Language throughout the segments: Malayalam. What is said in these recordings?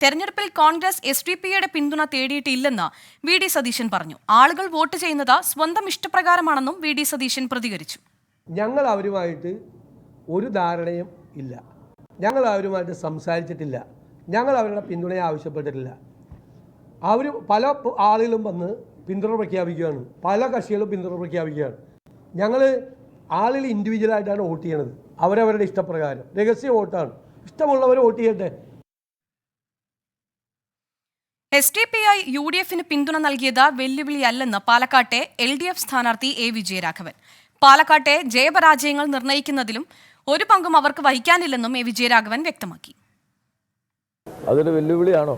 തെരഞ്ഞെടുപ്പിൽ കോൺഗ്രസ് SDPയുടെ പിന്തുണ തേടിയിട്ടില്ലെന്ന് വി.ഡി. സതീശൻ പറഞ്ഞു. ആളുകൾ വോട്ട് ചെയ്യുന്നത് സ്വന്തം ഇഷ്ടപ്രകാരമാണെന്നും വി.ഡി. സതീശൻ പ്രതികരിച്ചു. ഞങ്ങൾ അവരുമായിട്ട് ഒരു ധാരണയും ഇല്ല. ഞങ്ങൾ അവരുമായിട്ട് സംസാരിച്ചിട്ടില്ല. ഞങ്ങൾ അവരുടെ പിന്തുണയെ ആവശ്യപ്പെട്ടിട്ടില്ല. അവർ പല ആളുകളും വന്ന് പിന്തുണ പ്രഖ്യാപിക്കുകയാണ്. പല കക്ഷികളും പിന്തുണ പ്രഖ്യാപിക്കുകയാണ്. ഞങ്ങൾ ആളുകൾ ഇൻഡിവിജ്വലായിട്ടാണ് വോട്ട് ചെയ്യണത്. അവരവരുടെ ഇഷ്ടപ്രകാരം രഹസ്യ വോട്ടാണ്. ഇഷ്ടമുള്ളവർ വോട്ട് ചെയ്യട്ടെ. SDPI UDFന് പിന്തുണ നൽകിയത് വെല്ലുവിളിയല്ലെന്ന് പാലക്കാട്ടെ LDF സ്ഥാനാർത്ഥി A. വിജയരാഘവൻ. പാലക്കാട്ടെ ജയപരാജയങ്ങൾ നിർണ്ണയിക്കുന്നതിലും ഒരു പങ്കും അവർക്ക് വഹിക്കാനില്ലെന്നും A. വിജയരാഘവൻ വ്യക്തമാക്കി. അതൊരു വെല്ലുവിളിയാണോ?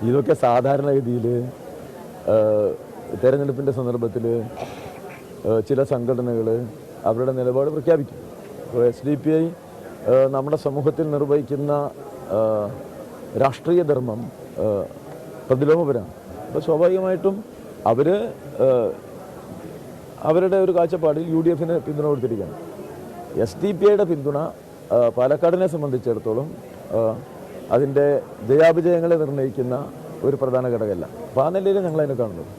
ഇതൊക്കെ സാധാരണഗതിയിൽ തെരഞ്ഞെടുപ്പിൻ്റെ സന്ദർഭത്തിൽ ചില സംഘടനകൾ അവരുടെ നിലപാട് പ്രഖ്യാപിക്കും. SDPI നമ്മുടെ സമൂഹത്തിൽ നിർവഹിക്കുന്ന രാഷ്ട്രീയ ധർമ്മം പ്രതിലോമപരമാണ്. അപ്പോൾ സ്വാഭാവികമായിട്ടും അവർ അവരുടെ ഒരു കാഴ്ചപ്പാടിൽ UDFന് പിന്തുണ കൊടുത്തിരിക്കുകയാണ്. SDPIയുടെ പിന്തുണ പാലക്കാടിനെ സംബന്ധിച്ചിടത്തോളം അതിൻ്റെ ജയാപജയങ്ങളെ നിർണ്ണയിക്കുന്ന ഒരു പ്രധാന ഘടകമല്ല. അപ്പോൾ ആ നിലയിൽ ഞങ്ങളതിനെ കാണുന്നത്.